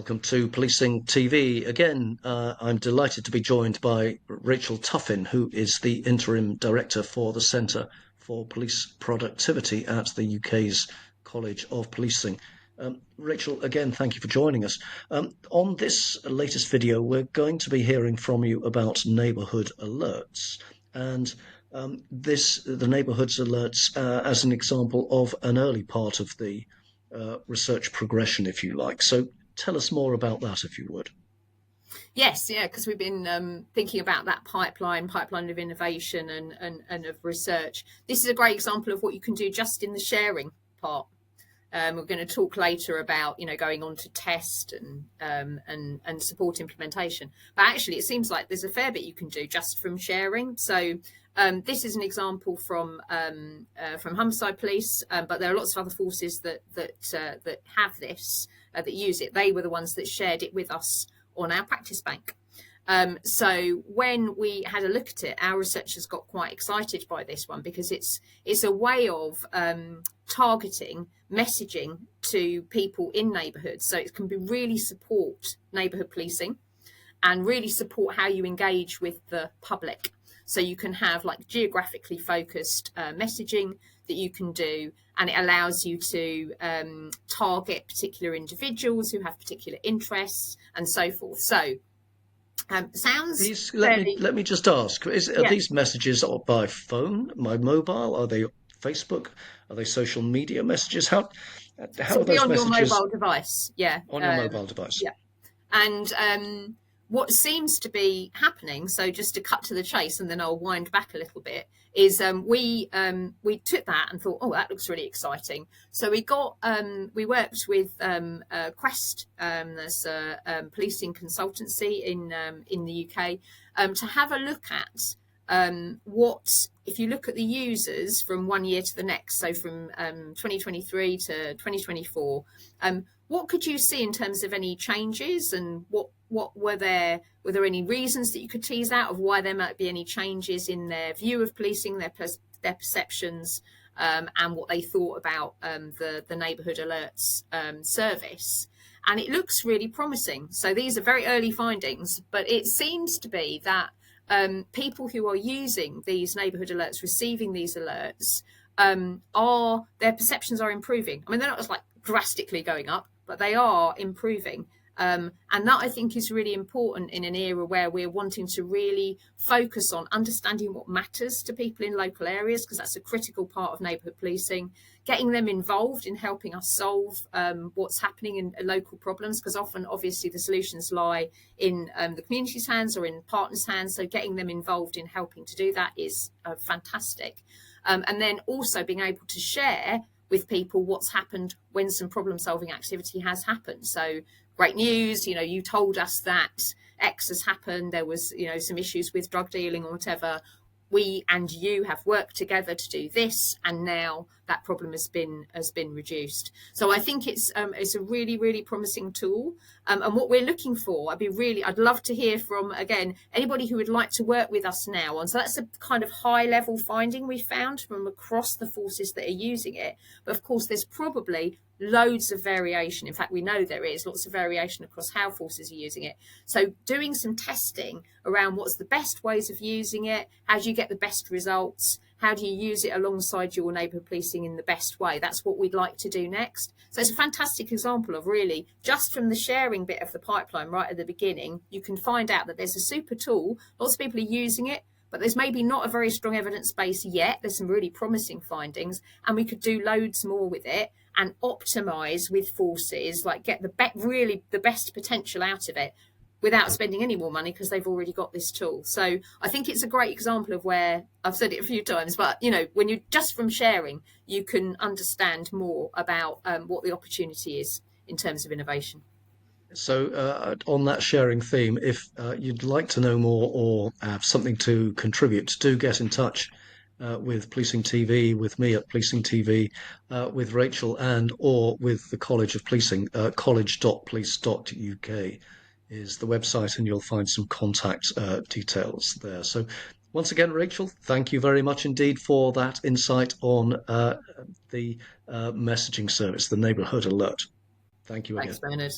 Welcome to Policing TV. Again, I'm delighted to be joined by Rachel Tuffin, who is the Interim Director for the Centre for Police Productivity at the UK's College of Policing. Rachel, again, thank you for joining us. On this latest video, we're going to be hearing from you about neighbourhood alerts. And the neighbourhood alerts as an example of an early part of the research progression, if you like. So tell us more about that, if you would. Yes, yeah, because we've been thinking about that pipeline of innovation and of research. This is a great example of what you can do just in the sharing part. We're going to talk later about, going on to test and support implementation. But actually, it seems like there's a fair bit you can do just from sharing. So this is an example from Humberside Police, but there are lots of other forces that have this, that use it. They were the ones that shared it with us on our practice bank. So when we had a look at it, our researchers got quite excited by this one because it's a way of targeting messaging to people in neighbourhoods. So it can be really support neighbourhood policing and really support how you engage with the public. So you can have like geographically focused messaging that you can do, and it allows you to target particular individuals who have particular interests and so forth. So sounds let me just ask: are these messages by phone, by mobile? Are they Facebook? Are they social media messages? How so are those on messages your mobile device? Yeah, on your mobile device? Yeah, and what seems to be happening, so just to cut to the chase, and then I'll wind back a little bit, is we took that and thought, oh, that looks really exciting. So we worked with Quest, there's a policing consultancy in the UK, to have a look at if you look at the users from one year to the next, so from 2023 to 2024, what could you see in terms of any changes, and what were there any reasons that you could tease out of why there might be any changes in their view of policing, their perceptions, and what they thought about the neighbourhood alerts service? And it looks really promising. So these are very early findings, but it seems to be that people who are using these neighbourhood alerts, receiving these alerts, their perceptions are improving. I mean, they're not just like drastically going up, but they are improving. And that, I think, is really important in an era where we're wanting to really focus on understanding what matters to people in local areas, because that's a critical part of neighbourhood policing, getting them involved in helping us solve what's happening in local problems, because often, obviously, the solutions lie in the community's hands or in partners' hands. So getting them involved in helping to do that is fantastic. And then also being able to share with people what's happened when some problem-solving activity has happened. So great news, you told us that X has happened, there was, some issues with drug dealing or whatever. We and you have worked together to do this, and now that problem has been reduced. So I think it's a really, really promising tool. And what we're looking for, I'd love to hear from, again, anybody who would like to work with us now. And so that's a kind of high level finding we found from across the forces that are using it. But of course, there's probably loads of variation. In fact, we know there is lots of variation across how forces are using it. So doing some testing around what's the best ways of using it, how do you get the best results, how do you use it alongside your neighbourhood policing in the best way? That's what we'd like to do next. So it's a fantastic example of really, just from the sharing bit of the pipeline right at the beginning, you can find out that there's a super tool, lots of people are using it, but there's maybe not a very strong evidence base yet. There's some really promising findings, and we could do loads more with it and optimize with forces, like get the best potential out of it without spending any more money, because they've already got this tool. So I think it's a great example of where, I've said it a few times, but when you just from sharing, you can understand more about what the opportunity is in terms of innovation. So on that sharing theme, if you'd like to know more or have something to contribute, do get in touch with Policing TV, with me at Policing TV, with Rachel or with the College of Policing. College.police.uk is the website, and you'll find some contact details there. So once again, Rachel, thank you very much indeed for that insight on the messaging service, the Neighbourhood Alert. Thank you again. Thanks, Bernard.